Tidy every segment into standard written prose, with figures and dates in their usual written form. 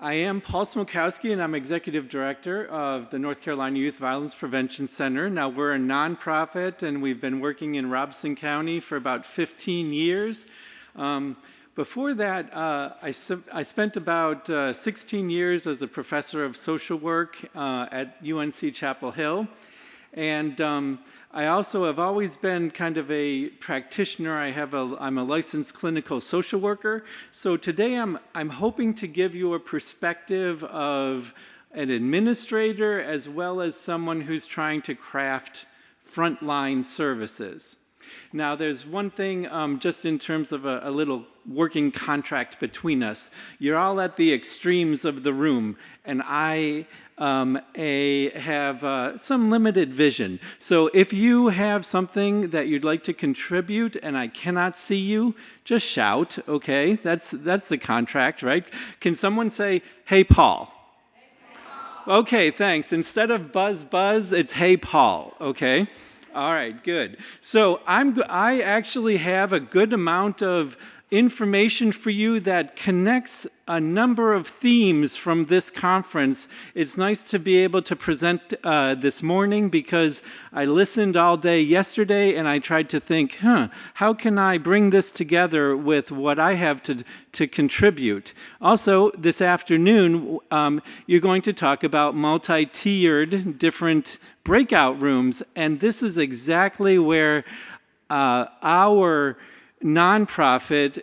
I am Paul Smokowski, and I'm Executive Director of the North Carolina Youth Violence Prevention Center. Now, we're a nonprofit, and we've been working in Robeson County for about 15 years. Before that, I spent about 16 years as a professor of social work at UNC Chapel Hill. And I also have always been kind of a practitioner. I'm a licensed clinical social worker. So today I'm hoping to give you a perspective of an administrator as well as someone who's trying to craft frontline services. Now, there's one thing just in terms of a little working contract between us. You're all at the extremes of the room, and I have some limited vision. So if you have something that you'd like to contribute and I cannot see you, just shout, okay? That's the contract, right? Can someone say, "Hey, Paul"? Hey, Paul. Okay, thanks. Instead of buzz, buzz, it's "Hey, Paul," okay? All right, good. So I actually have a good amount of information for you that connects a number of themes from this conference. It's nice to be able to present this morning because I listened all day yesterday and I tried to think, how can I bring this together with what I have to contribute? Also, this afternoon, you're going to talk about multi-tiered different breakout rooms, and this is exactly where our nonprofit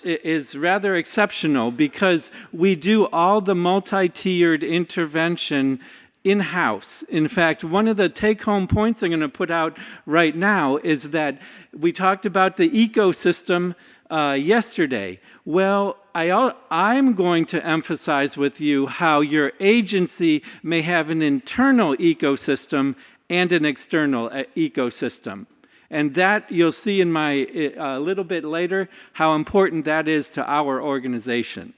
is rather exceptional because we do all the multi-tiered intervention in-house. In fact, one of the take-home points I'm going to put out right now is that we talked about the ecosystem yesterday. Well, I'm going to emphasize with you how your agency may have an internal ecosystem and an external ecosystem. And that you'll see in my a little bit later how important that is to our organization.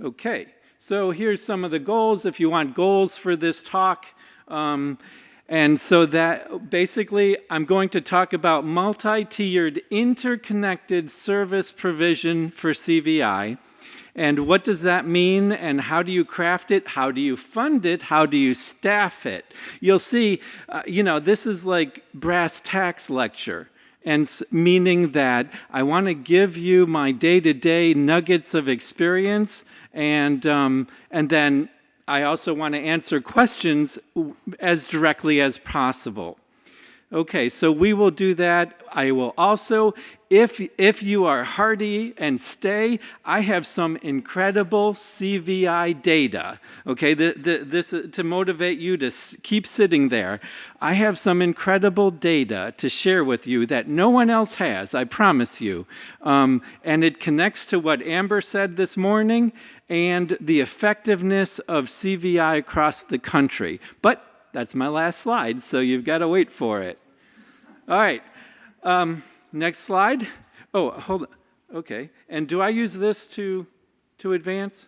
Okay, so here's some of the goals if you want goals for this talk. And so that basically I'm going to talk about multi-tiered interconnected service provision for CVI. And what does that mean, and how do you craft it? How do you fund it? How do you staff it? You'll see, this is like brass tacks lecture, and meaning that I want to give you my day-to-day nuggets of experience, and then I also want to answer questions as directly as possible. Okay, so we will do that. I will also, if you are hardy and stay, I have some incredible CVI data. Okay, this to motivate you to keep sitting there. I have some incredible data to share with you that no one else has, I promise you. And it connects to what Amber said this morning and the effectiveness of CVI across the country. But that's my last slide, so you've got to wait for it. All right, next slide. Oh, hold on. Okay, and do I use this to advance?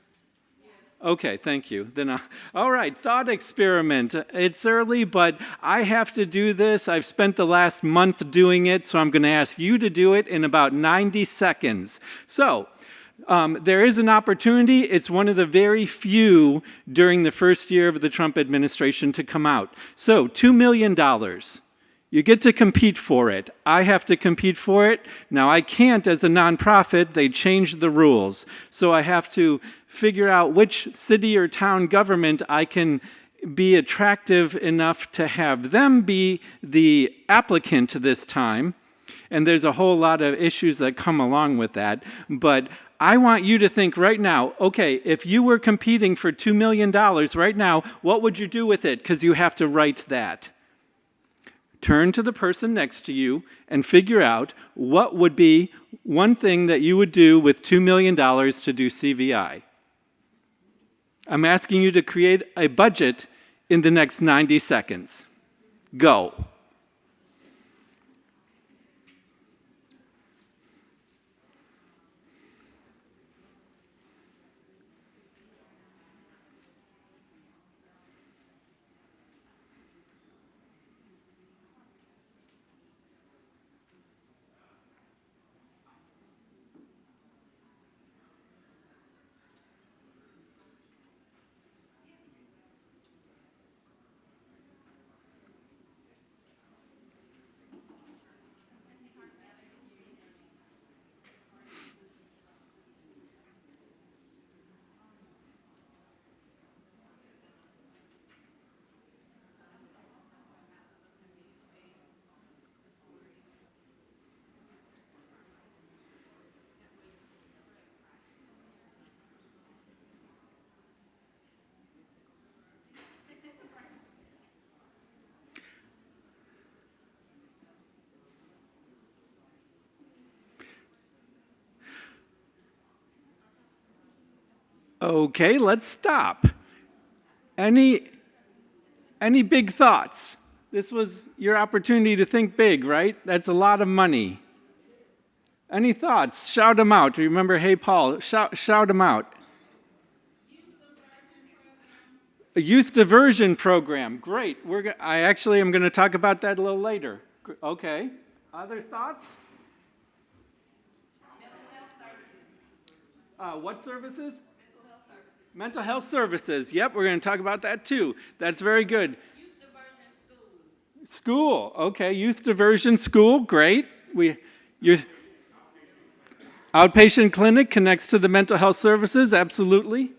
Okay, thank you. Then, all right, thought experiment. It's early, but I have to do this. I've spent the last month doing it, so I'm going to ask you to do it in about 90 seconds. So, there is an opportunity. It's one of the very few during the first year of the Trump administration to come out. So, $2 million. You get to compete for it. I have to compete for it. Now, I can't as a nonprofit. They changed the rules. So I have to figure out which city or town government I can be attractive enough to have them be the applicant this time. And there's a whole lot of issues that come along with that. But I want you to think right now, okay, if you were competing for $2 million right now, what would you do with it? Because you have to write that. Turn to the person next to you and figure out what would be one thing that you would do with $2 million to do CVI. I'm asking you to create a budget in the next 90 seconds. Go. Okay, let's stop. Any big thoughts? This was your opportunity to think big, right? That's a lot of money. Any thoughts? Shout them out. Remember, hey, Paul, shout them out. A youth diversion program. Great. I actually am going to talk about that a little later. Okay. Other thoughts? What services? Mental health services. Yep, we're going to talk about that too. That's very good. Youth diversion school. Okay, youth diversion school. Great. Your outpatient clinic connects to the mental health services. Absolutely.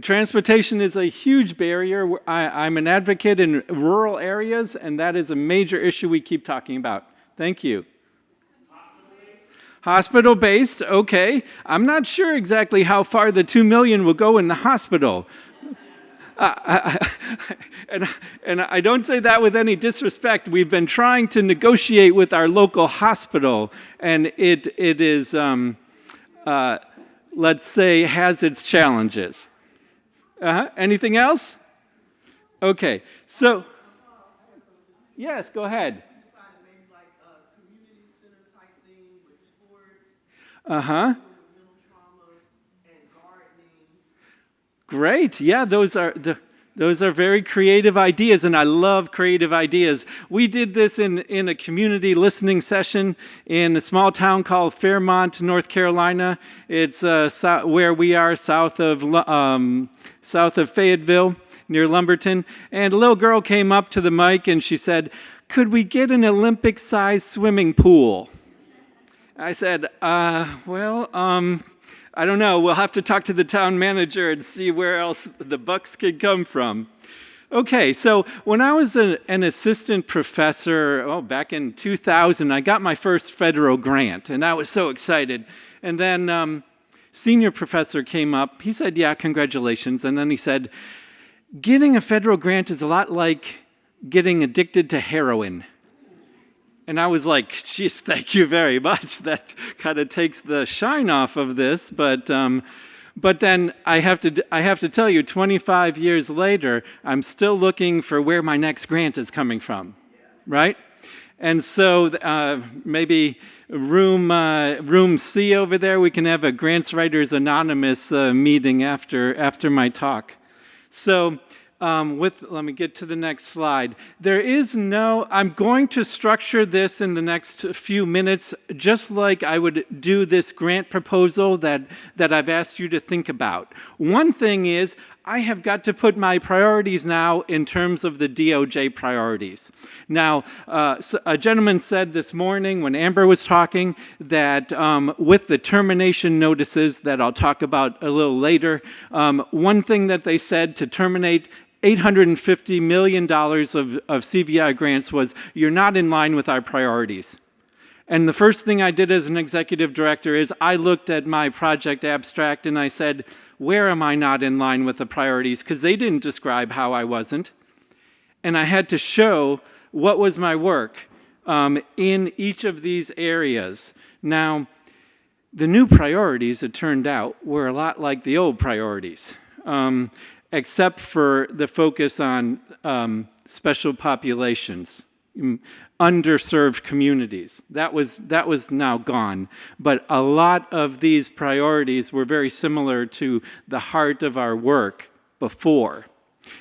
Transportation is a huge barrier. I'm an advocate in rural areas, and that is a major issue we keep talking about. Thank you. Hospital-based, okay. I'm not sure exactly how far the $2 million will go in the hospital. And I don't say that with any disrespect. We've been trying to negotiate with our local hospital, and it is, let's say, has its challenges. Anything else? Okay, so, yes, go ahead. Great. Yeah, those are very creative ideas, and I love creative ideas. We did this in a community listening session in a small town called Fairmont, North Carolina. It's where we are, south of Fayetteville, near Lumberton. And a little girl came up to the mic and she said, "Could we get an Olympic-sized swimming pool?" I said, I don't know. We'll have to talk to the town manager and see where else the bucks could come from. Okay, so when I was an assistant professor, back in 2000, I got my first federal grant, and I was so excited. And then senior professor came up. He said, "Yeah, congratulations." And then he said, "Getting a federal grant is a lot like getting addicted to heroin." And I was like, "Geez, thank you very much. That kind of takes the shine off of this." But then I have to tell you, 25 years later, I'm still looking for where my next grant is coming from, right? And so maybe room C over there, we can have a Grants Writers Anonymous meeting after my talk. So. Let me get to the next slide. I'm going to structure this in the next few minutes just like I would do this grant proposal that I've asked you to think about. One thing is, I have got to put my priorities now in terms of the DOJ priorities. Now, a gentleman said this morning when Amber was talking that with the termination notices that I'll talk about a little later, one thing that they said to terminate $850 million of CVI grants was, "You're not in line with our priorities." And the first thing I did as an executive director is I looked at my project abstract and I said, where am I not in line with the priorities? Because they didn't describe how I wasn't. And I had to show what was my work in each of these areas. Now, the new priorities, it turned out, were a lot like the old priorities. Except for the focus on special populations, underserved communities. That was now gone. But a lot of these priorities were very similar to the heart of our work before.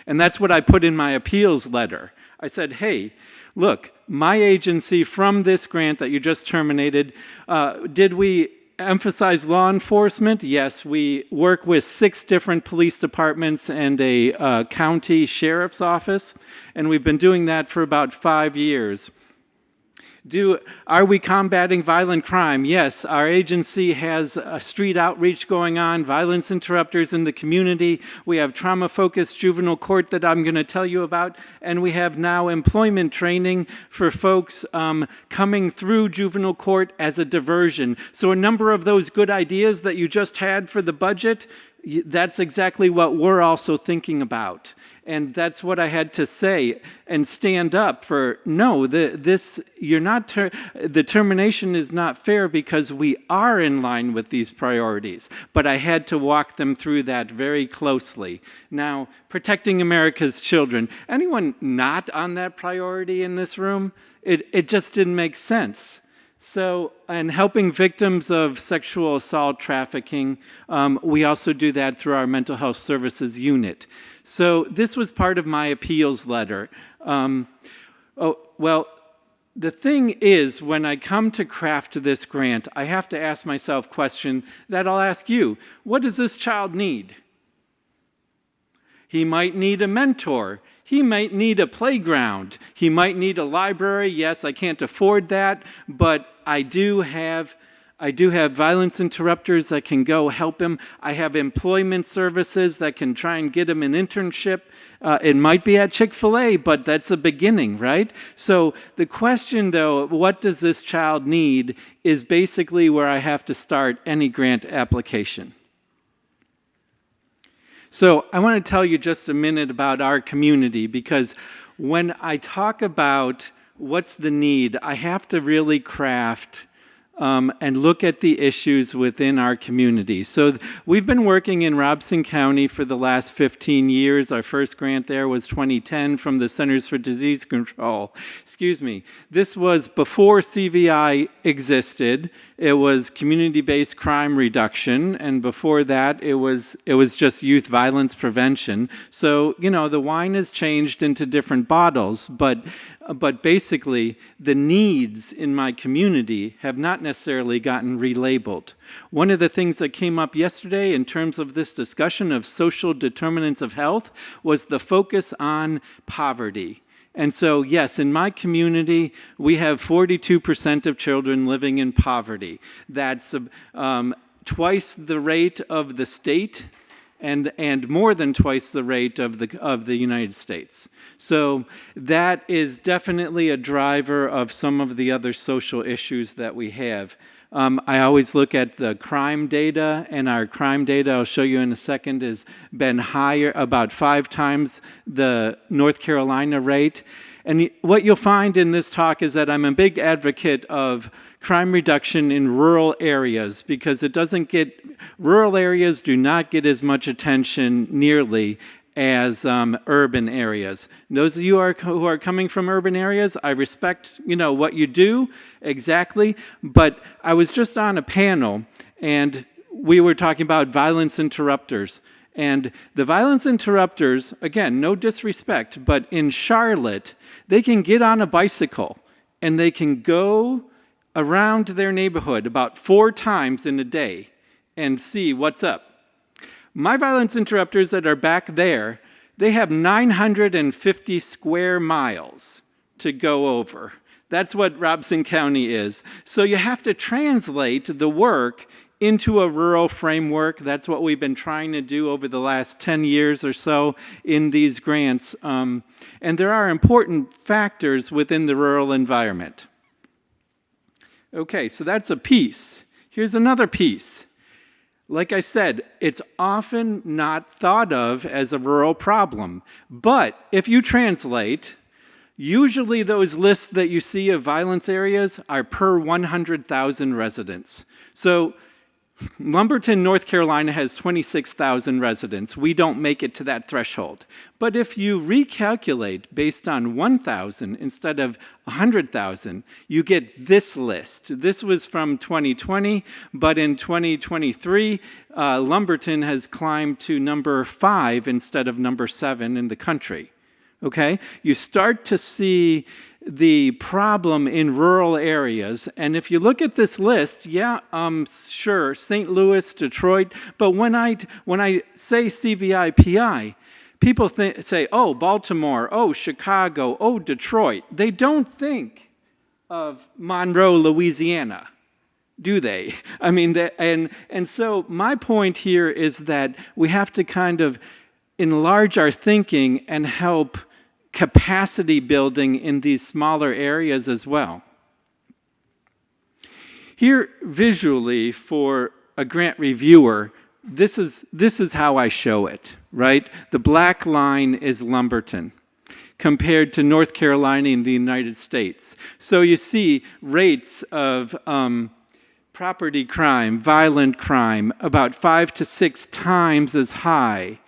And that's what I put in my appeals letter. I said, hey, look, my agency from this grant that you just terminated, did we emphasize law enforcement? Yes, we work with 6 different police departments and a county sheriff's office, and we've been doing that for about 5 years. Are we combating violent crime? Yes, our agency has a street outreach going on, violence interrupters in the community. We have trauma-focused juvenile court that I'm going to tell you about, and we have now employment training for folks coming through juvenile court as a diversion. So a number of those good ideas that you just had for the budget, That's exactly what we're also thinking about. And that's what I had to say and stand up for. No, the termination is not fair because we are in line with these priorities. But I had to walk them through that very closely. Now, protecting America's children. Anyone not on that priority in this room? It just didn't make sense. So, and helping victims of sexual assault trafficking, we also do that through our mental health services unit. So this was part of my appeals letter. The thing is, when I come to craft this grant, I have to ask myself a question that I'll ask you. What does this child need? He might need a mentor. He might need a playground. He might need a library. Yes, I can't afford that, but I do have violence interrupters that can go help him. I have employment services that can try and get him an internship. It might be at Chick-fil-A, but that's a beginning, right? So the question, though, what does this child need, is basically where I have to start any grant application. So I want to tell you just a minute about our community, because when I talk about what's the need, I have to really craft and look at the issues within our community. So we've been working in Robeson County for the last 15 years. Our first grant there was 2010 from the Centers for Disease Control. This was before CVI existed. It was community-based crime reduction, and before that, it was just youth violence prevention. So, the wine has changed into different bottles, but basically, the needs in my community have not necessarily gotten relabeled. One of the things that came up yesterday in terms of this discussion of social determinants of health was the focus on poverty. And so, yes, in my community, we have 42% of children living in poverty. That's twice the rate of the state, and more than twice the rate of the United States. So that is definitely a driver of some of the other social issues that we have. I always look at the crime data, and our crime data, I'll show you in a second, has been higher, about 5 times the North Carolina rate. And what you'll find in this talk is that I'm a big advocate of crime reduction in rural areas, because rural areas do not get as much attention nearly as urban areas. Those of you who are coming from urban areas, I respect, what you do exactly, but I was just on a panel, and we were talking about violence interrupters. And the violence interrupters, again, no disrespect, but in Charlotte, they can get on a bicycle and they can go around their neighborhood about 4 times in a day and see what's up. My violence interrupters that are back there, they have 950 square miles to go over. That's what Robeson County is. So you have to translate the work into a rural framework. That's what we've been trying to do over the last 10 years or so in these grants. And there are important factors within the rural environment. Okay, so that's a piece. Here's another piece. Like I said, it's often not thought of as a rural problem. But if you translate, usually those lists that you see of violence areas are per 100,000 residents. So Lumberton, North Carolina has 26,000 residents. We don't make it to that threshold. But if you recalculate based on 1,000 instead of 100,000, you get this list. This was from 2020, but in 2023, Lumberton has climbed to number 5 instead of number 7 in the country. Okay? You start to see the problem in rural areas. And if you look at this list, sure, St. Louis, Detroit, but when I say CVI-PI, people say, oh, Baltimore, oh, Chicago, oh, Detroit. They don't think of Monroe, Louisiana, do they? I mean, and so my point here is that we have to kind of enlarge our thinking and help capacity building in these smaller areas as well. Here, visually, for a grant reviewer, this is how I show it, right? The black line is Lumberton compared to North Carolina in the United States. So you see rates of property crime, violent crime, about 5 to 6 times as high.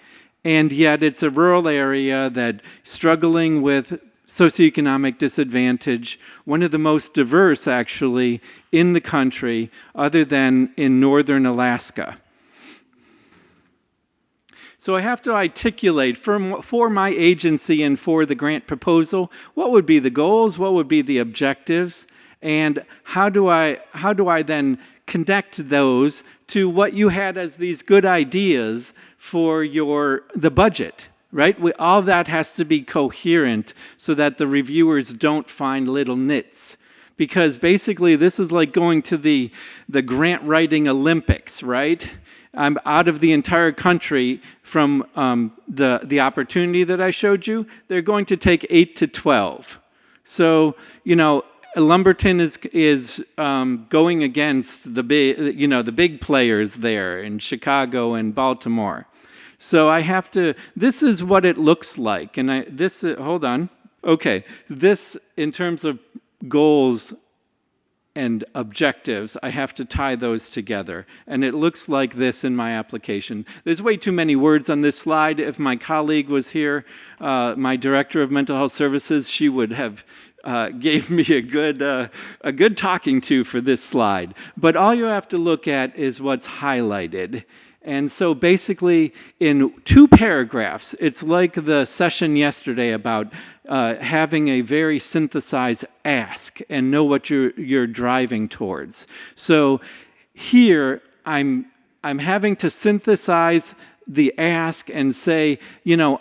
And yet it's a rural area that struggling with socioeconomic disadvantage, one of the most diverse actually in the country, other than in northern Alaska. So I have to articulate for my agency and for the grant proposal, what would be the goals, what would be the objectives, and how do I then connect those to what you had as these good ideas for the budget, right? All that has to be coherent so that the reviewers don't find little nits. Because basically this is like going to the grant writing Olympics, right? I'm out of the entire country from the opportunity that I showed you. They're going to take 8 to 12. So, Lumberton is going against the big players there in Chicago and Baltimore. So I have to. This is what it looks like, and hold on. Okay, this in terms of goals and objectives, I have to tie those together. And it looks like this in my application. There's way too many words on this slide. If my colleague was here, my director of mental health services, she would have gave me a good talking to for this slide. But all you have to look at is what's highlighted. And so basically in 2 paragraphs, it's like the session yesterday about having a very synthesized ask and know what you're driving towards. So here I'm having to synthesize the ask and say,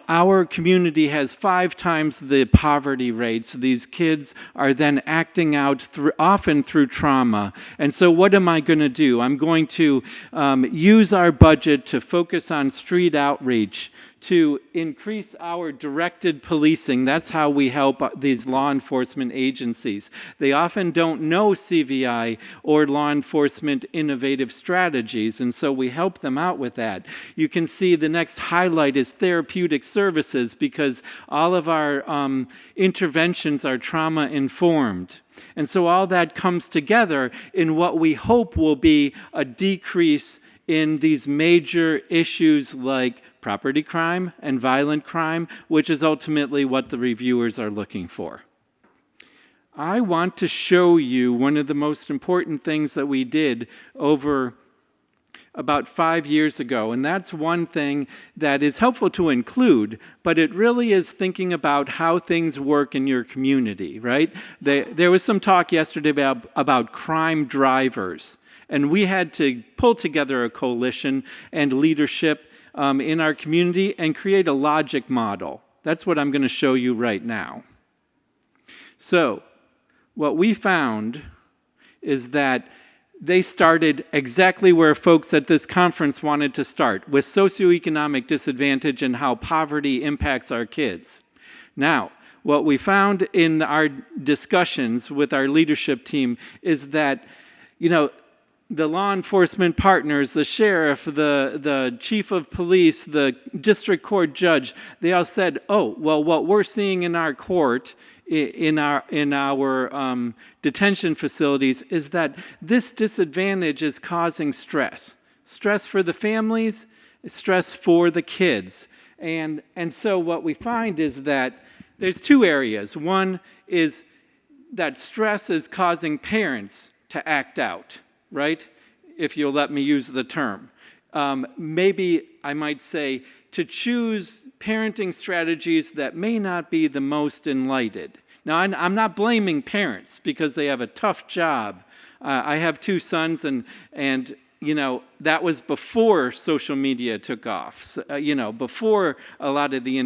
our community has 5 times the poverty rates. These kids are then acting out often through trauma. And so what am I going to do? I'm going to use our budget to focus on street outreach, to increase our directed policing. That's how we help these law enforcement agencies. They often don't know CVI or law enforcement innovative strategies, and so we help them out with that. You can see the next highlight is therapeutic services, because all of our interventions are trauma-informed. And so all that comes together in what we hope will be a decrease in these major issues like property crime and violent crime, which is ultimately what the reviewers are looking for. I want to show you one of the most important things that we did over about 5 years ago, and that's one thing that is helpful to include, but it really is thinking about how things work in your community, right? There was some talk yesterday about crime drivers, and we had to pull together a coalition and leadership in our community and create a logic model. That's what I'm going to show you right now. So, what we found is that they started exactly where folks at this conference wanted to start, with socioeconomic disadvantage and how poverty impacts our kids. Now, what we found in our discussions with our leadership team is that, the law enforcement partners, the sheriff, the chief of police, the district court judge, they all said, what we're seeing in our court, in our detention facilities, is that this disadvantage is causing stress. Stress for the families, stress for the kids. And so what we find is that there's 2 areas. One is that stress is causing parents to act out, right? If you'll let me use the term. Maybe I might say to choose parenting strategies that may not be the most enlightened. Now, I'm not blaming parents because they have a tough job. I have 2 sons, and that was before social media took off, before a lot of the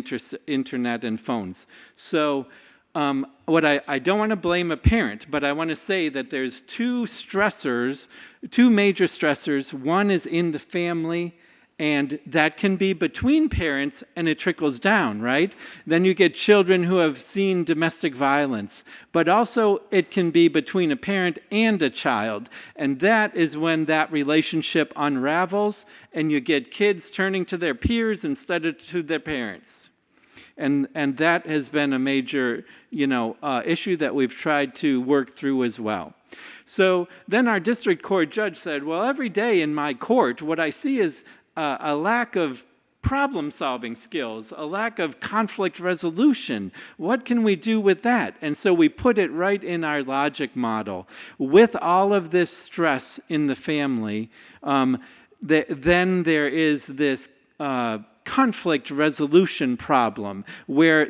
internet and phones. So what I don't want to blame a parent, but I want to say that there's 2 major stressors. One is in the family, And that can be between parents, and it trickles down, right? Then you get children who have seen domestic violence, but also it can be between a parent and a child. And that is when that relationship unravels, and you get kids turning to their peers instead of to their parents. And that has been a major, issue that we've tried to work through as well. So then our district court judge said, well, every day in my court, what I see is a lack of problem-solving skills, a lack of conflict resolution. What can we do with that? And so we put it right in our logic model. With all of this stress in the family, then there is this conflict resolution problem where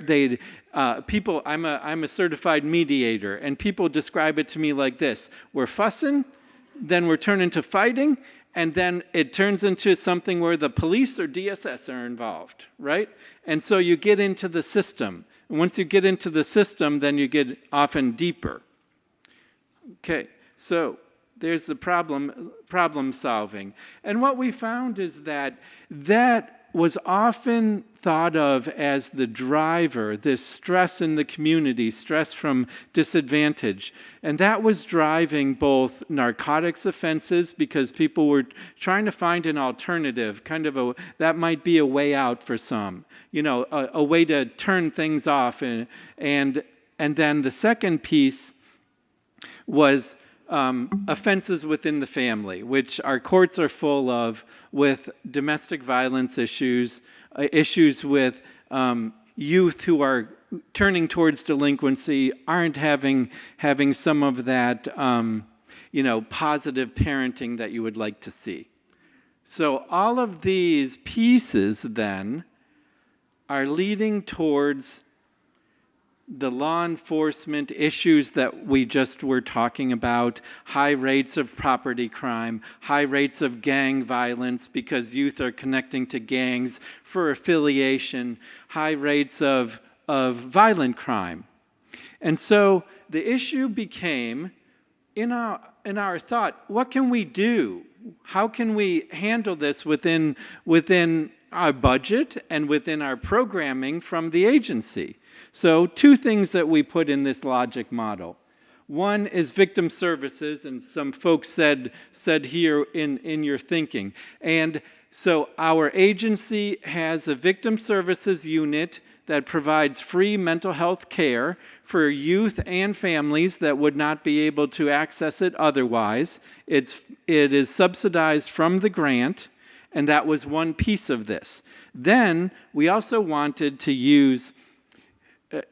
people, I'm a certified mediator, and people describe it to me like this: we're fussing, then we're turning to fighting, and then it turns into something where the police or DSS are involved, right? And so you get into the system. And once you get into the system, then you get often deeper. Okay, so there's the problem solving. And what we found is that was often thought of as the driver, this stress in the community, stress from disadvantage. And that was driving both narcotics offenses, because people were trying to find an alternative, that might be a way out for some, a way to turn things off. And then the second piece was offenses within the family, which our courts are full of, with domestic violence issues, issues with youth who are turning towards delinquency, aren't having some of that positive parenting that you would like to see. So all of these pieces then are leading towards the law enforcement issues that we just were talking about: high rates of property crime, high rates of gang violence because youth are connecting to gangs for affiliation, high rates of violent crime. And so the issue became, in our thought, what can we do? How can we handle this within our budget and within our programming from the agency? So two things that we put in this logic model. One is victim services, and some folks said here in your thinking. And so our agency has a victim services unit that provides free mental health care for youth and families that would not be able to access it otherwise. It is subsidized from the grant, and that was one piece of this. Then we also wanted to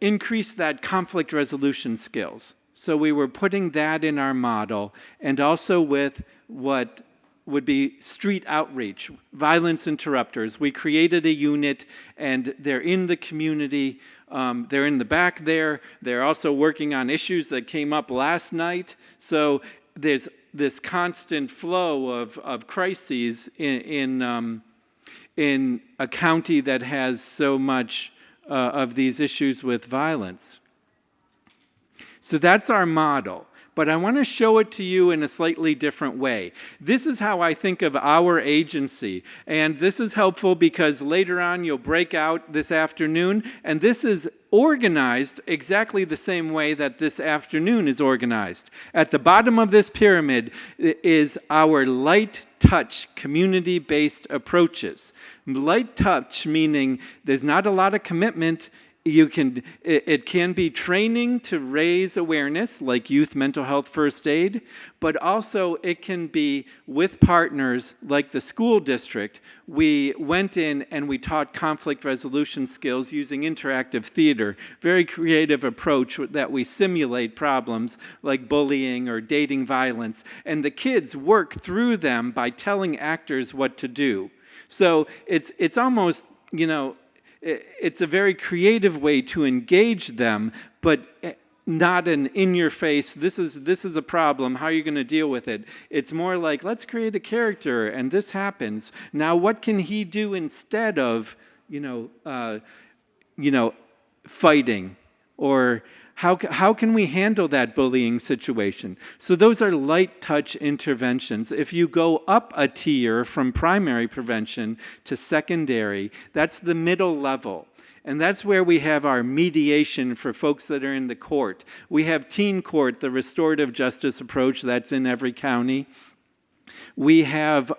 increase that conflict resolution skills. So we were putting that in our model, and also with what would be street outreach, violence interrupters. We created a unit, and they're in the community. They're in the back there. They're also working on issues that came up last night. So there's this constant flow of crises in a county that has so much of these issues with violence. So that's our model. But I want to show it to you in a slightly different way. This is how I think of our agency. And this is helpful because later on you'll break out this afternoon. And this is organized exactly the same way that this afternoon is organized. At the bottom of this pyramid is our light touch, community-based approaches. Light touch meaning there's not a lot of commitment. It can be training to raise awareness, like youth mental health first aid, but also it can be with partners like the school district. We went in and we taught conflict resolution skills using interactive theater, very creative approach that we simulate problems like bullying or dating violence, and the kids work through them by telling actors what to do. So it's almost, it's a very creative way to engage them, but not an in-your-face, this is a problem, how are you going to deal with it? It's more like, let's create a character, and this happens. Now, what can he do instead of, fighting? Or How can we handle that bullying situation? So those are light touch interventions. If you go up a tier from primary prevention to secondary, that's the middle level. And that's where we have our mediation for folks that are in the court. We have teen court, the restorative justice approach, that's in every county. We have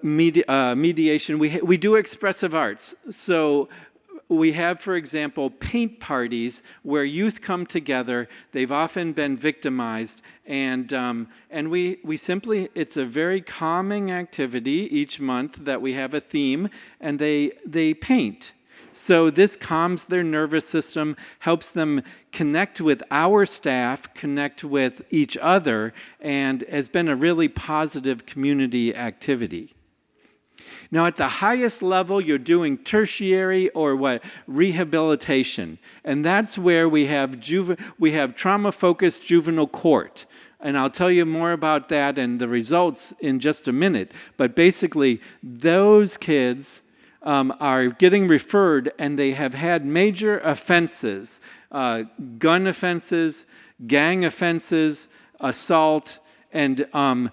mediation. We do expressive arts. So we have, for example, paint parties where youth come together. They've often been victimized, and we simply, it's a very calming activity each month that we have a theme, and they paint. So this calms their nervous system, helps them connect with our staff, connect with each other, and has been a really positive community activity. Now, at the highest level, you're doing tertiary or rehabilitation, and that's where we have trauma-focused juvenile court. And I'll tell you more about that and the results in just a minute. But basically, those kids are getting referred, and they have had major offenses, gun offenses, gang offenses, assault, and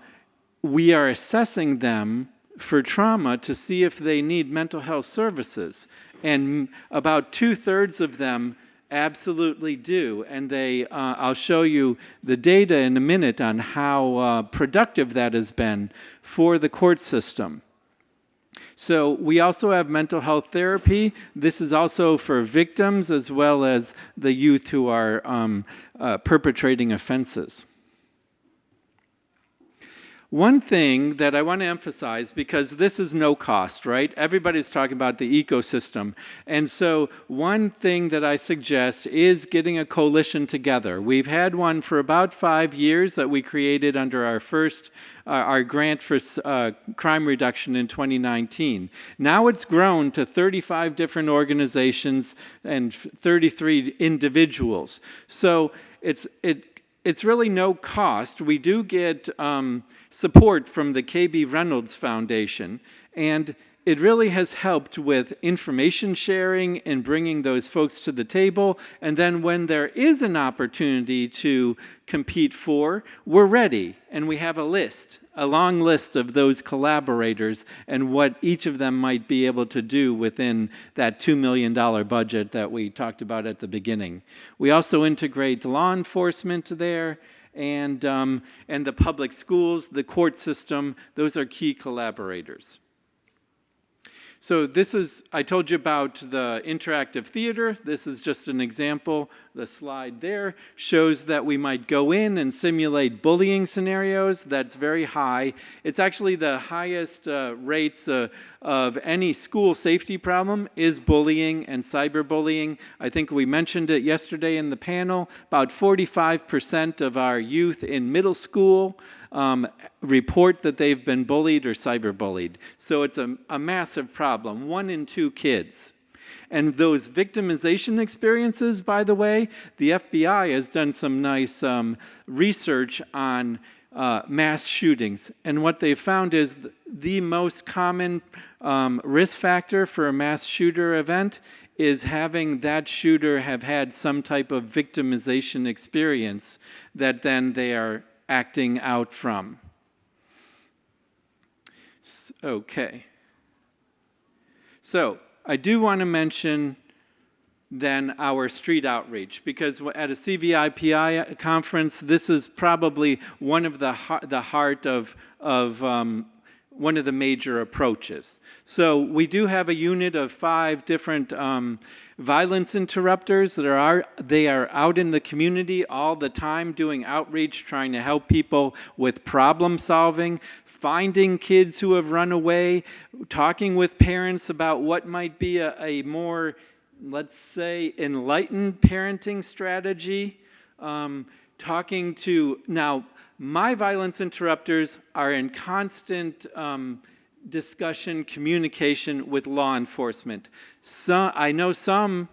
we are assessing them for trauma to see if they need mental health services. And about 2/3 of them absolutely do. And I'll show you the data in a minute on how productive that has been for the court system. So we also have mental health therapy. This is also for victims as well as the youth who are perpetrating offenses. One thing that I want to emphasize, because this is no cost, right? Everybody's talking about the ecosystem. And so one thing that I suggest is getting a coalition together. We've had one for about 5 years that we created under our grant for crime reduction in 2019. Now it's grown to 35 different organizations and 33 individuals. So it's really no cost. We do get support from the KB Reynolds Foundation, and it really has helped with information sharing and bringing those folks to the table. And then when there is an opportunity to compete we're ready, and we have a long list of those collaborators and what each of them might be able to do within that $2 million budget that we talked about at the beginning. We also integrate law enforcement there, and the public schools, the court system. Those are key collaborators. So I told you about the interactive theater. This is just an example. The slide there shows that we might go in and simulate bullying scenarios. That's very high. It's actually the highest rates of any school safety problem is bullying and cyberbullying. I think we mentioned it yesterday in the panel. About 45% of our youth in middle school report that they've been bullied or cyberbullied. So it's a massive problem, 1 in 2 kids. And those victimization experiences, by the way, the FBI has done some nice research on mass shootings. And what they found is the most common risk factor for a mass shooter event is having that shooter have had some type of victimization experience that then they are acting out from. Okay. So I do want to mention then our street outreach, because at a CVIPI conference, this is probably one of the heart of one of the major approaches. So we do have a unit of 5 different violence interrupters that are out in the community all the time doing outreach, trying to help people with problem solving, finding kids who have run away, talking with parents about what might be a more, let's say, enlightened parenting strategy, talking to, now, my violence interrupters are in constant discussion, communication with law enforcement. I know some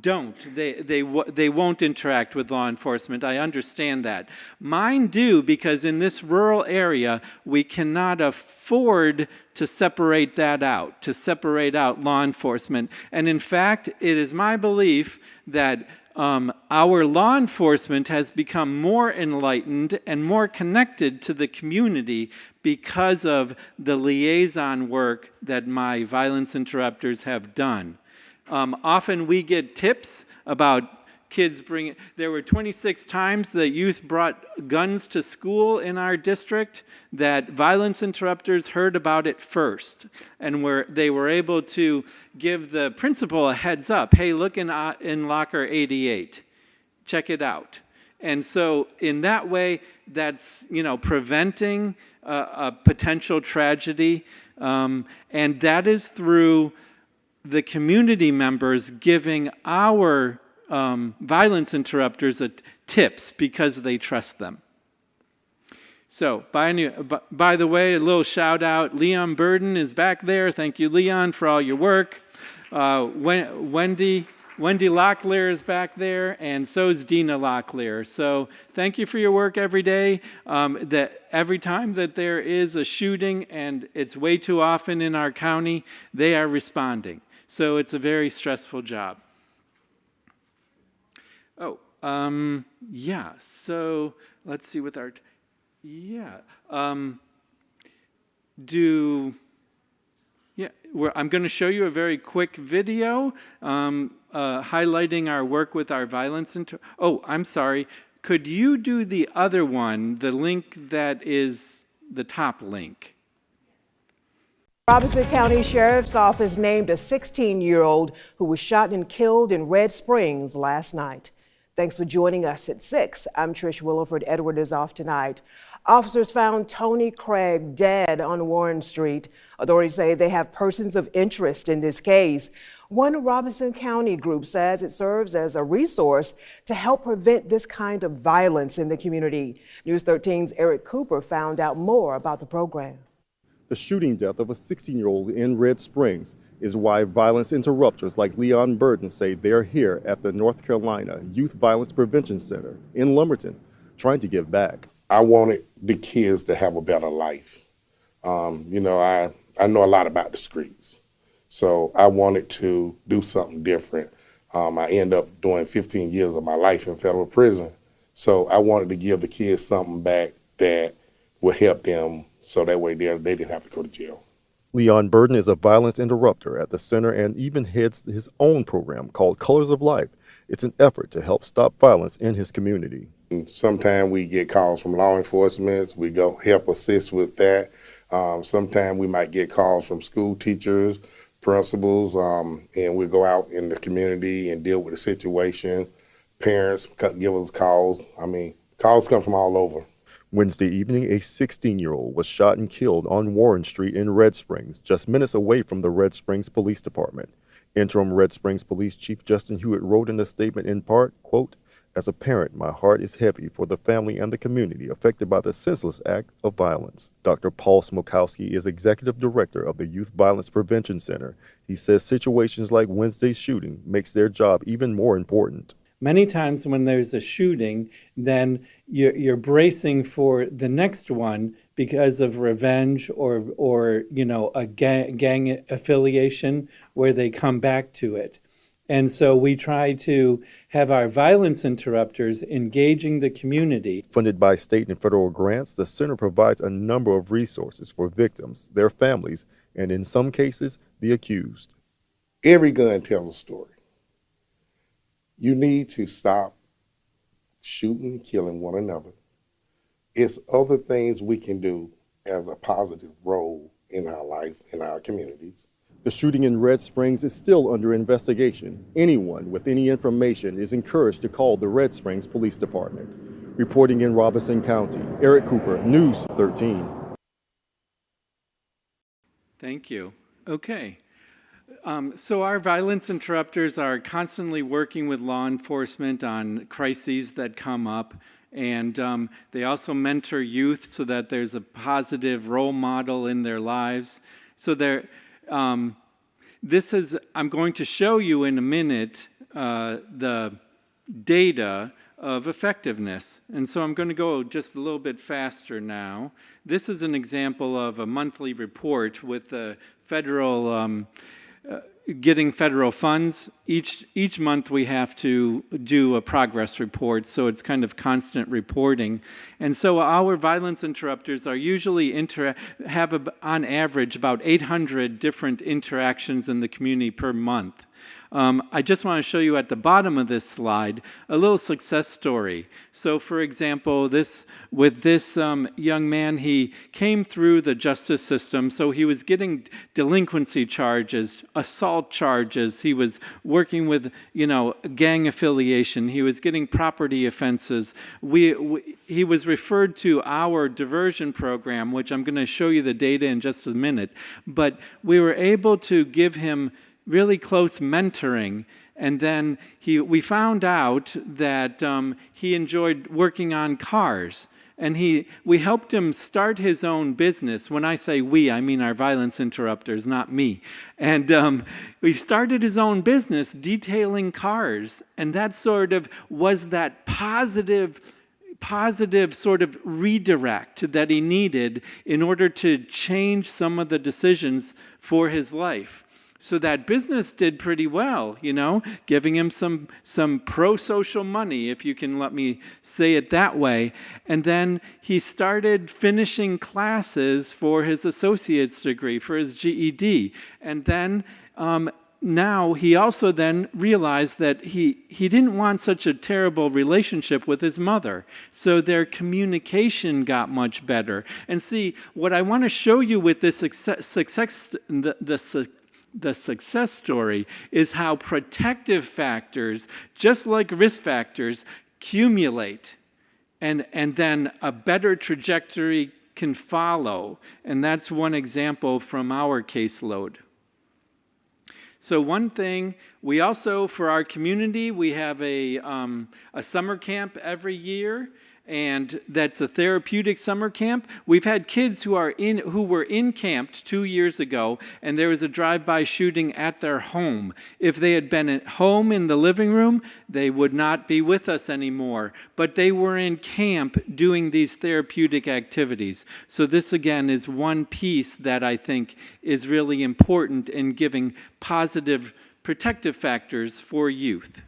don't. They won't interact with law enforcement. I understand that. Mine do, because in this rural area, we cannot afford to separate that out, to separate out law enforcement. And in fact, it is my belief that our law enforcement has become more enlightened and more connected to the community because of the liaison work that my violence interrupters have done. Often we get tips about kids bringing. There were 26 times that youth brought guns to school in our district that violence interrupters heard about it first, and they were able to give the principal a heads up. Hey, look in locker 88, check it out. And so in that way, that's preventing a potential tragedy, and that is through the community members giving our violence interrupters tips because they trust them. So, by the way, a little shout out, Leon Burden is back there. Thank you, Leon, for all your work. Wendy Locklear is back there, and so is Dina Locklear. So thank you for your work every day. That every time that there is a shooting, and it's way too often in our county, they are responding. So it's a very stressful job. Yeah, so let's see with our, I'm going to show you a very quick video highlighting our work with our violence. I'm sorry, could you do the other one, the link that is the top link? Robeson County Sheriff's Office named a 16-year-old who was shot and killed in Red Springs last night. Thanks for joining us at 6. I'm Trish Williford. Edward is off tonight. Officers found Tony Craig dead on Warren Street. Authorities say they have persons of interest in this case. One Robeson County group says it serves as a resource to help prevent this kind of violence in the community. News 13's Eric Cooper found out more about the program. The shooting death of a 16-year-old in Red Springs is why violence interrupters like Leon Burden say they're here at the North Carolina Youth Violence Prevention Center in Lumberton, trying to give back. I wanted the kids to have a better life. I know a lot about the streets, so I wanted to do something different. I ended up doing 15 years of my life in federal prison, so I wanted to give the kids something back that would help them so that way they didn't have to go to jail. Leon Burden is a violence interrupter at the center and even heads his own program called Colors of Life. It's an effort to help stop violence in his community. Sometimes we get calls from law enforcement. We go help assist with that. Sometimes we might get calls from school teachers, principals, and we go out in the community and deal with the situation. Parents give us calls. Calls come from all over. Wednesday evening, a 16-year-old was shot and killed on Warren Street in Red Springs, just minutes away from the Red Springs Police Department. Interim Red Springs Police Chief Justin Hewitt wrote in a statement in part, quote, "As a parent, my heart is heavy for the family and the community affected by the senseless act of violence." Dr. Paul Smokowski is Executive Director of the Youth Violence Prevention Center. He says situations like Wednesday's shooting makes their job even more important. Many times when there's a shooting, then you're bracing for the next one because of revenge or a gang affiliation where they come back to it. And so we try to have our violence interrupters engaging the community. Funded by state and federal grants, the center provides a number of resources for victims, their families, and in some cases, the accused. Every gun tells a story. You need to stop shooting and killing one another. It's other things we can do as a positive role in our life, in our communities. The shooting in Red Springs is still under investigation. Anyone with any information is encouraged to call the Red Springs Police Department. Reporting in Robeson County, Eric Cooper, News 13. Thank you. Okay. So our violence interrupters are constantly working with law enforcement on crises that come up, and they also mentor youth so that there's a positive role model in their lives. So I'm going to show you in a minute the data of effectiveness. And so I'm going to go just a little bit faster now. This is an example of a monthly report with the federal getting federal funds. Each month we have to do a progress report, so it's kind of constant reporting. And so our violence interrupters are usually have on average about 800 different interactions in the community per month. I just want to show you at the bottom of this slide a little success story. So, for example, with this young man, he came through the justice system, so he was getting delinquency charges, assault charges. He was working with, gang affiliation. He was getting property offenses. He was referred to our diversion program, which I'm going to show you the data in just a minute. But we were able to give him really close mentoring, and then we found out that he enjoyed working on cars, and we helped him start his own business. When I say we, I mean our violence interrupters, not me. And we started his own business detailing cars, and that sort of was that positive sort of redirect that he needed in order to change some of the decisions for his life. So that business did pretty well, giving him some pro-social money, if you can let me say it that way. And then he started finishing classes for his associate's degree, for his GED. And then now he also then realized that he didn't want such a terrible relationship with his mother. So their communication got much better. And see, what I want to show you with this the success story is how protective factors, just like risk factors, accumulate, and then a better trajectory can follow. And that's one example from our caseload. So one thing, we also, for our community, we have a summer camp every year, and that's a therapeutic summer camp. We've had kids who were in camped 2 years ago, and there was a drive-by shooting at their home. If they had been at home in the living room, they would not be with us anymore. But they were in camp doing these therapeutic activities. So this, again, is one piece that I think is really important in giving positive protective factors for youth.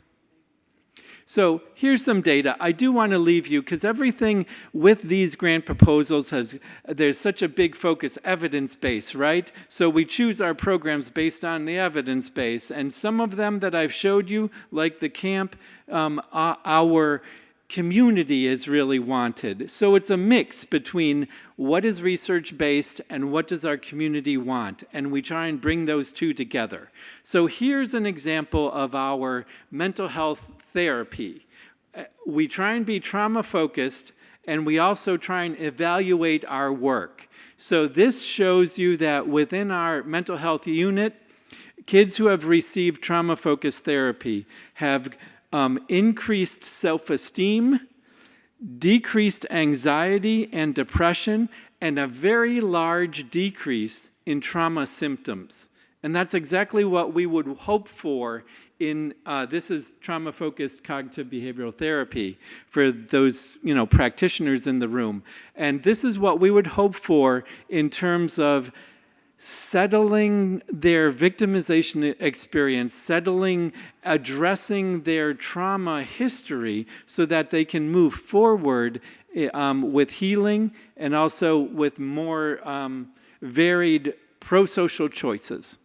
So here's some data. I do want to leave you, because everything with these grant proposals there's such a big focus, evidence-based, right? So we choose our programs based on the evidence base. And some of them that I've showed you, like the camp, our community is really wanted. So it's a mix between what is research-based and what does our community want, and we try and bring those two together. So here's an example of our mental health therapy. We try and be trauma-focused, and we also try and evaluate our work. So this shows you that within our mental health unit, kids who have received trauma-focused therapy have increased self-esteem, decreased anxiety and depression, and a very large decrease in trauma symptoms. And that's exactly what we would hope for in, this is trauma-focused cognitive behavioral therapy for those, practitioners in the room. And this is what we would hope for in terms of settling their victimization experience, addressing their trauma history so that they can move forward with healing and also with more varied pro-social choices.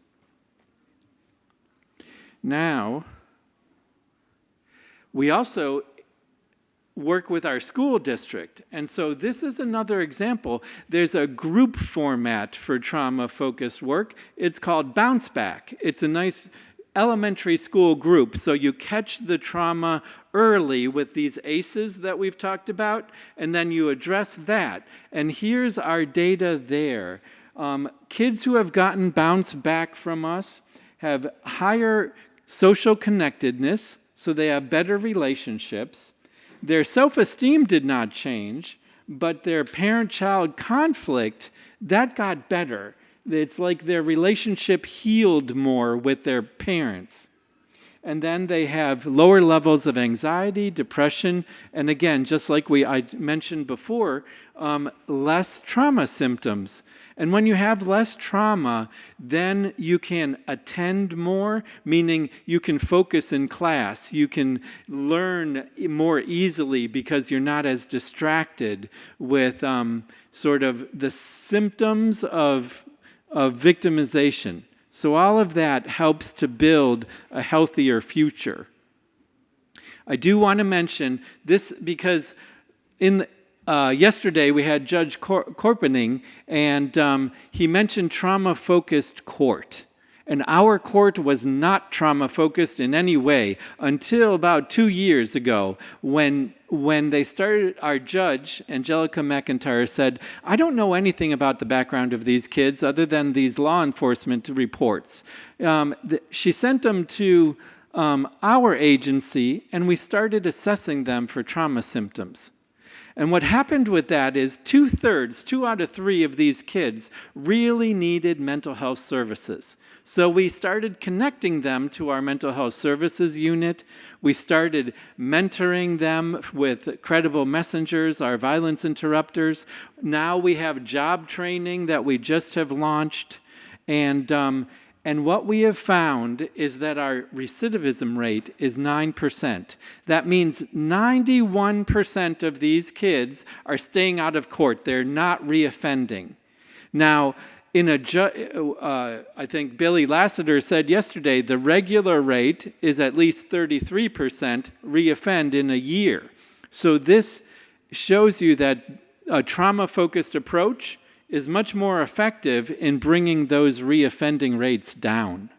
Now, we also work with our school district. And so this is another example. There's a group format for trauma-focused work. It's called Bounce Back. It's a nice elementary school group. So you catch the trauma early with these ACEs that we've talked about, and then you address that. And here's our data there. Kids who have gotten Bounce Back from us have higher social connectedness, so they have better relationships. Their self-esteem did not change, but their parent-child conflict, that got better. It's like their relationship healed more with their parents. And then they have lower levels of anxiety, depression, and again, just like I mentioned before, less trauma symptoms. And when you have less trauma, then you can attend more, meaning you can focus in class. You can learn more easily because you're not as distracted with sort of the symptoms of victimization. So all of that helps to build a healthier future. I do want to mention this because yesterday we had Judge Korpening, and he mentioned trauma-focused court. And our court was not trauma-focused in any way until about 2 years ago when they started. Our judge, Angelica McIntyre, said, I don't know anything about the background of these kids other than these law enforcement reports. She sent them to our agency, and we started assessing them for trauma symptoms. And what happened with that is 2/3, 2 out of 3 of these kids really needed mental health services. So we started connecting them to our mental health services unit. We started mentoring them with credible messengers, our violence interrupters. Now we have job training that we just have launched. And what we have found is that our recidivism rate is 9%. That means 91% of these kids are staying out of court. They're not reoffending. Now, I think Billy Lassiter said yesterday, the regular rate is at least 33% reoffend in a year. So this shows you that a trauma-focused approach is much more effective in bringing those reoffending rates down.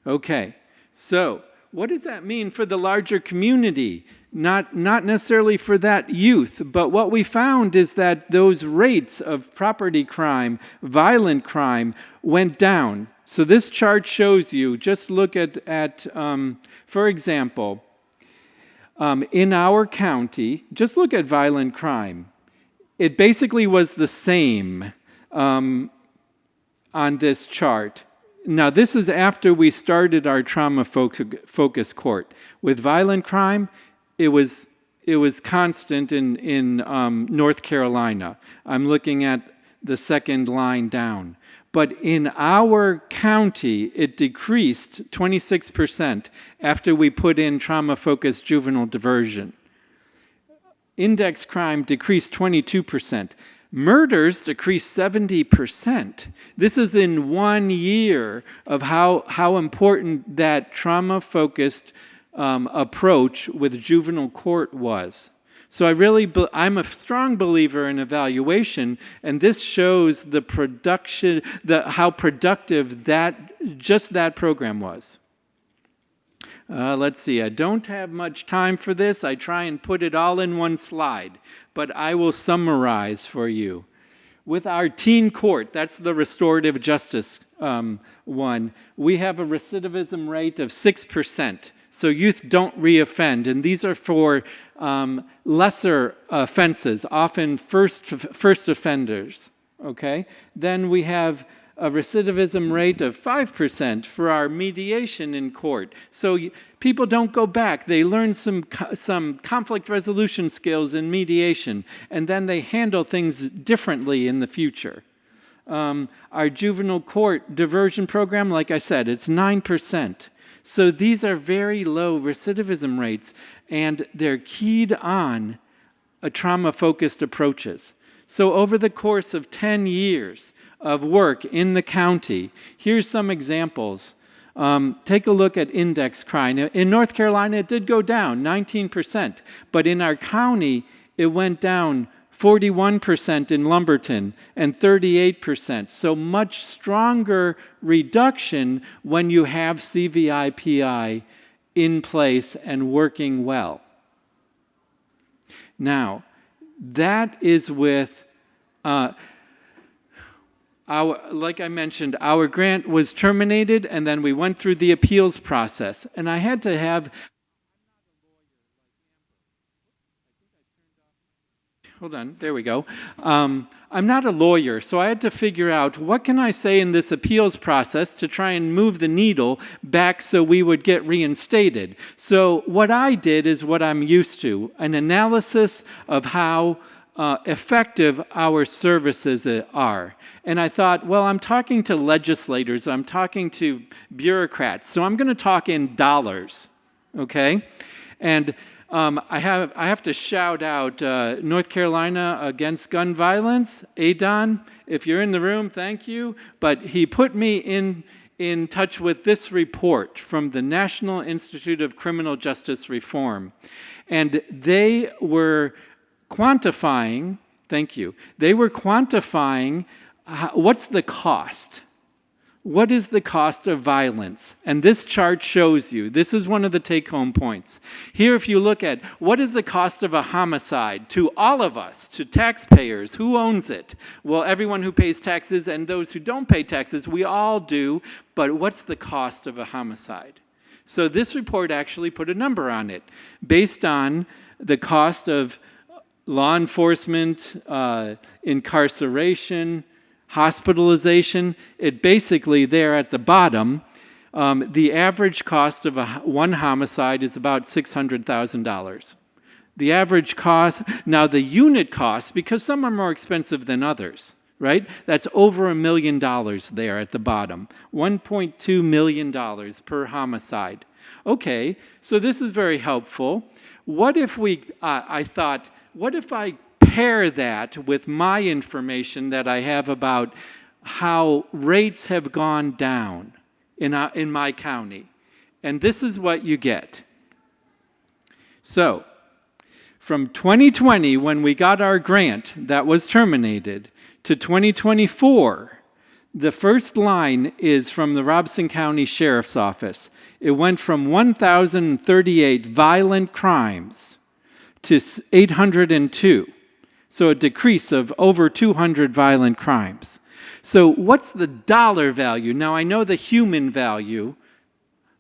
Okay, so what does that mean for the larger community? Not necessarily for that youth, but what we found is that those rates of property crime, violent crime, went down. So this chart shows you, just look at for example, in our county, just look at violent crime. It basically was the same on this chart. Now, this is after we started our trauma-focused court. With violent crime, it was constant in North Carolina. I'm looking at the second line down. But in our county, it decreased 26% after we put in trauma-focused juvenile diversion. Index crime decreased 22%. Murders decreased 70%. This is in 1 year of how important that trauma-focused approach with juvenile court was. So I'm a strong believer in evaluation, and this shows the production, how productive that program was. Let's see, I don't have much time for this. I try and put it all in one slide, but I will summarize for you. With our teen court, that's the restorative justice one, we have a recidivism rate of 6%. So youth don't reoffend, and these are for lesser offenses, often first offenders, okay? Then we have a recidivism rate of 5% for our mediation in court. So people don't go back. They learn some conflict resolution skills in mediation, and then they handle things differently in the future. Our juvenile court diversion program, like I said, it's 9%. So these are very low recidivism rates, and they're keyed on trauma-focused approaches. So over the course of 10 years of work in the county, here's some examples. Take a look at index crime. In North Carolina, it did go down 19%, but in our county, it went down 41% in Lumberton and 38%. So much stronger reduction when you have CVI-PI in place and working well. Now, that is with like I mentioned, our grant was terminated, and then we went through the appeals process. And I had to have... hold on, there we go. I'm not a lawyer, so I had to figure out what can I say in this appeals process to try and move the needle back so we would get reinstated. So what I did is what I'm used to, an analysis of how effective our services are. And I thought, well, I'm talking to legislators, I'm talking to bureaucrats, so I'm going to talk in dollars, okay? And I have to shout out North Carolina Against Gun Violence, ADON. If you're in the room, thank you. But he put me in touch with this report from the National Institute of Criminal Justice Reform. And they were quantifying, thank you, they were quantifying what's the cost. What is the cost of violence? And this chart shows you, this is one of the take-home points. Here, if you look at what is the cost of a homicide to all of us, to taxpayers, who owns it? Well, everyone who pays taxes and those who don't pay taxes, we all do, but what's the cost of a homicide? So this report actually put a number on it based on the cost of law enforcement, incarceration, hospitalization. It basically, there at the bottom, the average cost of one homicide is about $600,000. The average cost, now the unit cost, because some are more expensive than others, right? That's over $1 million there at the bottom. $1.2 million per homicide. Okay, so this is very helpful. What if I thought, what if I pair that with my information that I have about how rates have gone down in my county? And this is what you get. So, from 2020, when we got our grant that was terminated, to 2024, the first line is from the Robeson County Sheriff's Office. It went from 1,038 violent crimes to 802. So a decrease of over 200 violent crimes. So what's the dollar value? Now I know the human value,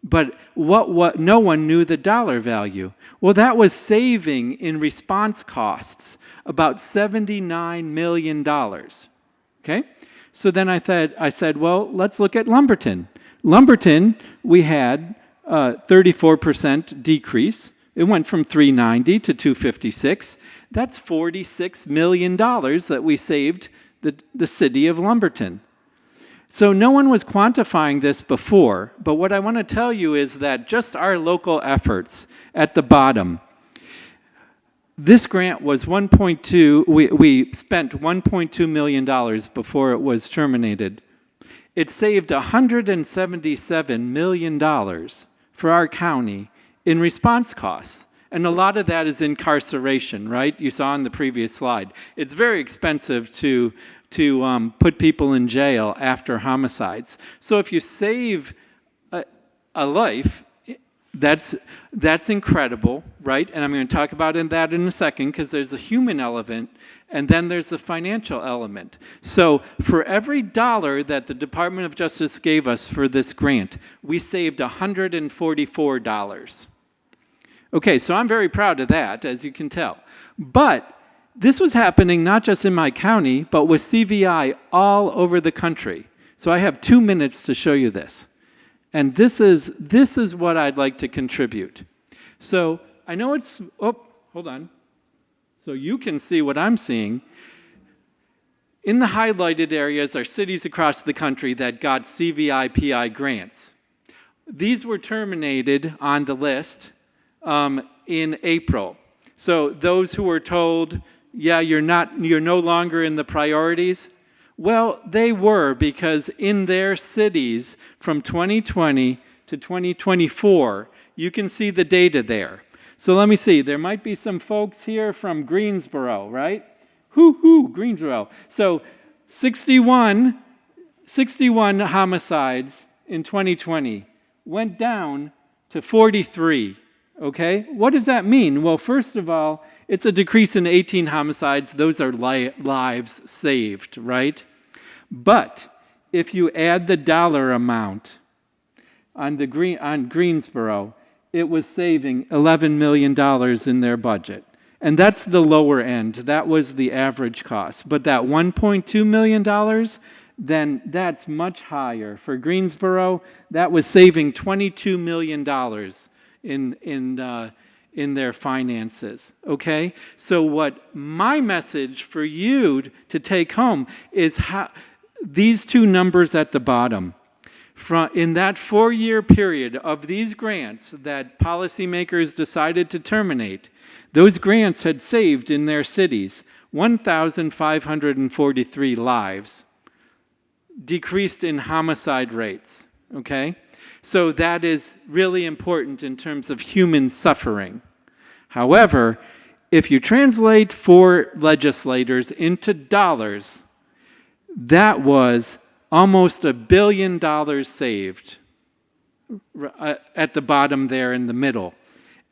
but what no one knew the dollar value. Well, that was saving in response costs about $79 million. Okay? So then I said, well, let's look at Lumberton. Lumberton, we had a 34% decrease. It went from 390 to 256. That's $46 million that we saved the city of Lumberton. So no one was quantifying this before, but what I want to tell you is that just our local efforts at the bottom, this grant was 1.2, we spent $1.2 million before it was terminated. It saved $177 million for our county in response costs. And a lot of that is incarceration, right? You saw on the previous slide. It's very expensive to put people in jail after homicides. So if you save a life, that's incredible, right? And I'm going to talk about that in a second because there's a human element and then there's the financial element. So for every dollar that the Department of Justice gave us for this grant, we saved $144. Okay, so I'm very proud of that, as you can tell. But this was happening not just in my county, but with CVI all over the country. So I have 2 minutes to show you this. And this is what I'd like to contribute. So I know it's, hold on. So you can see what I'm seeing. In the highlighted areas are cities across the country that got CVI PI grants. These were terminated on the list in April. So those who were told, yeah, you're no longer in the priorities, well, they were, because in their cities from 2020 to 2024, you can see the data there. So let me see, there might be some folks here from Greensboro, right? Greensboro. So 61 homicides in 2020 went down to 43. Okay, what does that mean? Well, first of all, it's a decrease in 18 homicides. Those are lives saved, right? But if you add the dollar amount on Greensboro, it was saving $11 million in their budget. And that's the lower end. That was the average cost. But that $1.2 million, then that's much higher. For Greensboro, that was saving $22 million in their finances, okay? So what my message for you to take home is how these two numbers at the bottom. In that 4-year period of these grants that policymakers decided to terminate, those grants had saved in their cities 1,543 lives, decreased in homicide rates, okay? So that is really important in terms of human suffering. However, if you translate for legislators into dollars, that was almost $1 billion saved at the bottom there in the middle.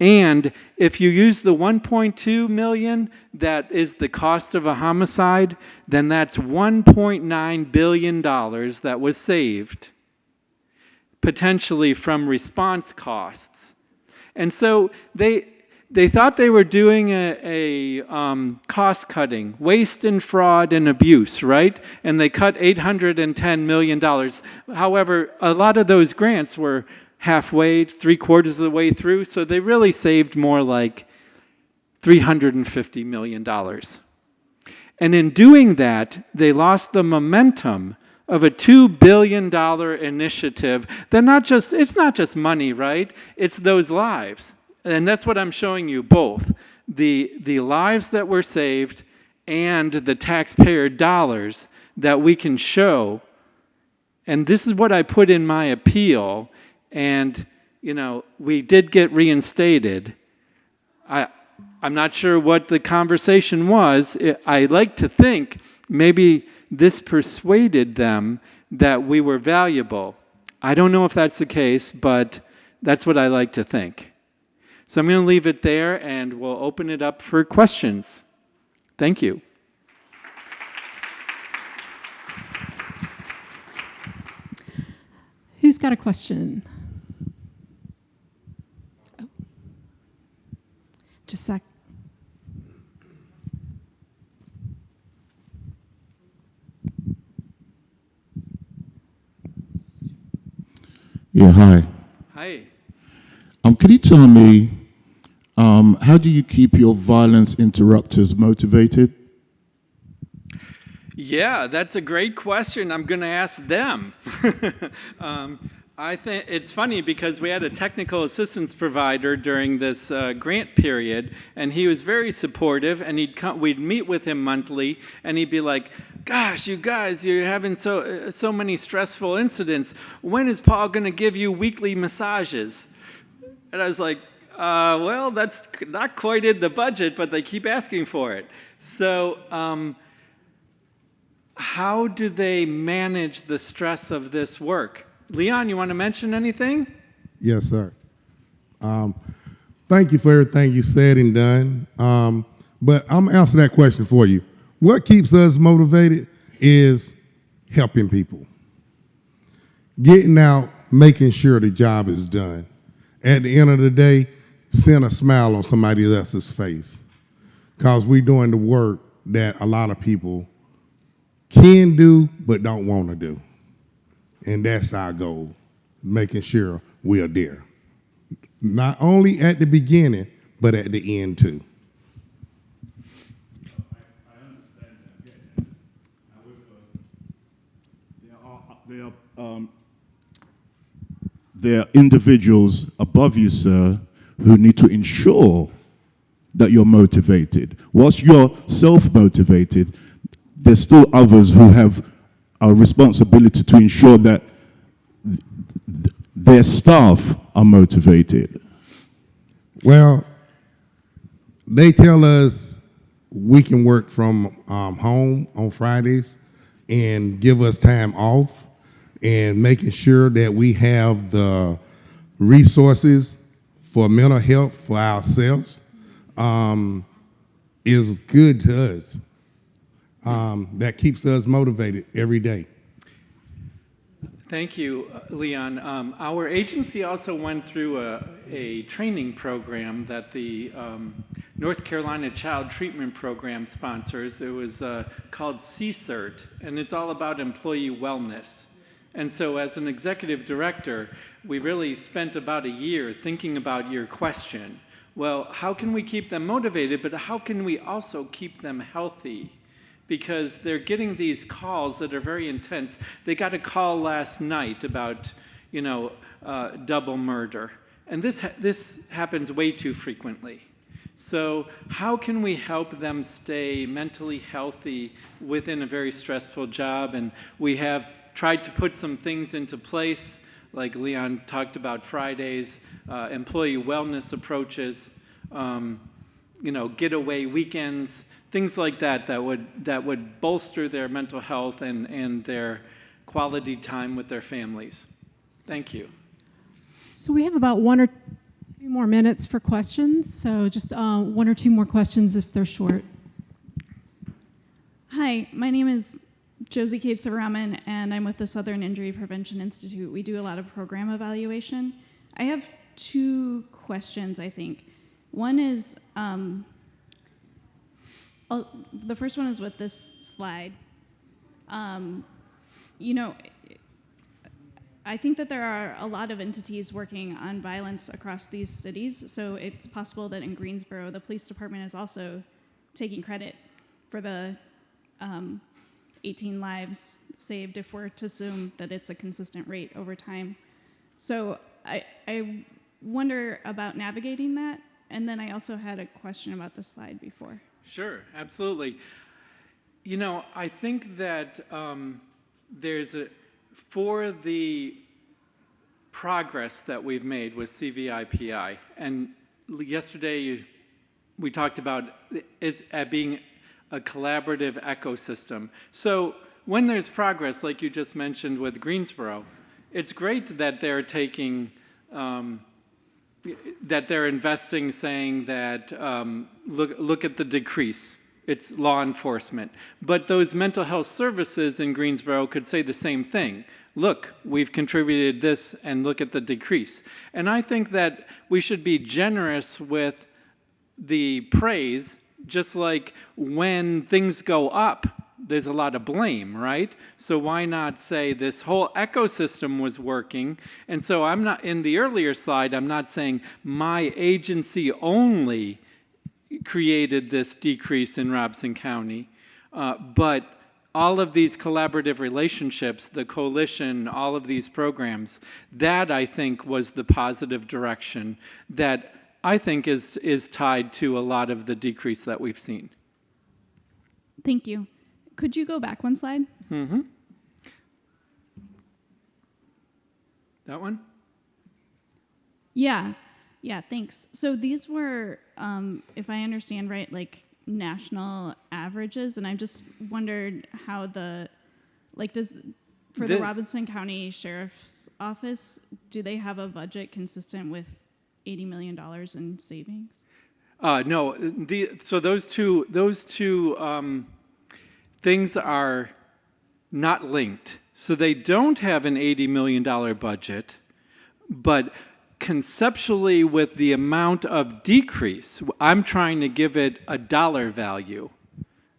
And if you use the 1.2 million that is the cost of a homicide, then that's $1.9 billion that was saved, potentially from response costs. And so they thought they were doing a cost cutting, waste and fraud and abuse, right? And they cut $810 million. However, a lot of those grants were halfway, 3/4 of the way through, so they really saved more like $350 million. And in doing that, they lost the momentum of a $2 billion initiative that it's not just money, right? It's those lives. And that's what I'm showing you, both. The lives that were saved and the taxpayer dollars that we can show. And this is what I put in my appeal. And, we did get reinstated. I'm not sure what the conversation was. I like to think maybe this persuaded them that we were valuable. I don't know if that's the case, but that's what I like to think. So I'm going to leave it there, and we'll open it up for questions. Thank you. Who's got a question? Oh. Just a sec. Yeah, hi. Hi. Can you tell me, how do you keep your violence interrupters motivated? Yeah, that's a great question. I'm going to ask them. I think it's funny because we had a technical assistance provider during this grant period, and he was very supportive, and we'd meet with him monthly, and he'd be like, gosh, you guys, you're having so many stressful incidents. When is Paul going to give you weekly massages? And I was like, well, that's not quite in the budget, but they keep asking for it. So how do they manage the stress of this work? Leon, you want to mention anything? Yes, sir. Thank you for everything you said and done. But I'm going to answer that question for you. What keeps us motivated is helping people. Getting out, making sure the job is done. At the end of the day, send a smile on somebody else's face. Because we're doing the work that a lot of people can do but don't want to do. And that's our goal, making sure we are there. Not only at the beginning, but at the end too. I understand that. However, there are individuals above you, sir, who need to ensure that you're motivated. Whilst you're self-motivated, there's still others who have a responsibility to ensure that their staff are motivated. Well, they tell us we can work from home on Fridays and give us time off, and making sure that we have the resources for mental health for ourselves is good to us. That keeps us motivated every day. Thank you, Leon. Our agency also went through a training program that the North Carolina Child Treatment Program sponsors. It was called CCERT, and it's all about employee wellness. And so as an executive director, we really spent about a year thinking about your question. Well, how can we keep them motivated, but how can we also keep them healthy? Because they're getting these calls that are very intense. They got a call last night about, double murder. And this happens way too frequently. So how can we help them stay mentally healthy within a very stressful job? And we have tried to put some things into place, like Leon talked about Fridays, employee wellness approaches, getaway weekends, things like that would bolster their mental health and their quality time with their families. Thank you. So we have about 1 or 2 more minutes for questions. So just 1 or 2 more questions if they're short. Hi, my name is Josie Cave-Sivaraman, and I'm with the Southern Injury Prevention Institute. We do a lot of program evaluation. I have 2 questions, I think. One is, the first one is with this slide. I think that there are a lot of entities working on violence across these cities, so it's possible that in Greensboro, the police department is also taking credit for the 18 lives saved if we're to assume that it's a consistent rate over time. So I wonder about navigating that, and then I also had a question about the slide before. Sure, absolutely. I think that for the progress that we've made with CVIPI, and yesterday we talked about it being a collaborative ecosystem. So when there's progress, like you just mentioned with Greensboro, it's great that they're taking, that they're investing, saying that look at the decrease. It's law enforcement. But those mental health services in Greensboro could say the same thing. Look, we've contributed this and look at the decrease. And I think that we should be generous with the praise, just like when things go up, there's a lot of blame, right? So why not say this whole ecosystem was working? And so I'm not, in the earlier slide, I'm not saying my agency only created this decrease in Robson County, but all of these collaborative relationships, the coalition, all of these programs, that I think was the positive direction that I think is tied to a lot of the decrease that we've seen. Thank you. Could you go back 1 slide? Mm-hmm. That one? Yeah, thanks. So these were, if I understand right, like national averages, and I just wondered how the Robinson County Sheriff's Office, do they have a budget consistent with $80 million in savings? No. So those two things are not linked. So they don't have an $80 million budget, but conceptually with the amount of decrease, I'm trying to give it a dollar value.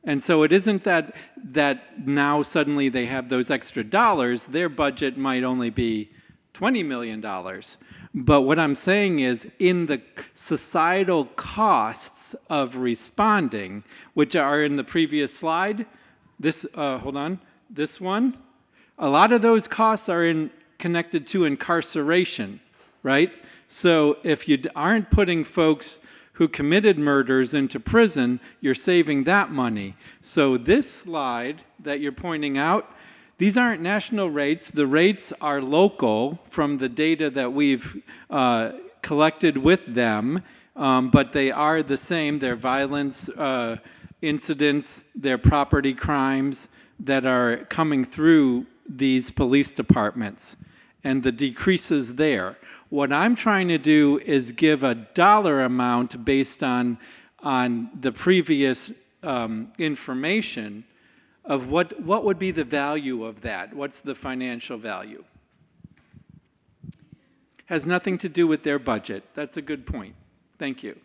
And so it isn't that now suddenly they have those extra dollars. Their budget might only be $20 million. But what I'm saying is in the societal costs of responding, which are in the previous slide, this one, a lot of those costs are connected to incarceration, right? So if you aren't putting folks who committed murders into prison, you're saving that money. So this slide that you're pointing out, these aren't national rates. The rates are local from the data that we've collected with them, but they are the same. They're violence incidents, they're property crimes that are coming through these police departments, and the decreases there. What I'm trying to do is give a dollar amount based on the previous information of what would be the value of that. What's the financial value? Has nothing to do with their budget. That's a good point. Thank you.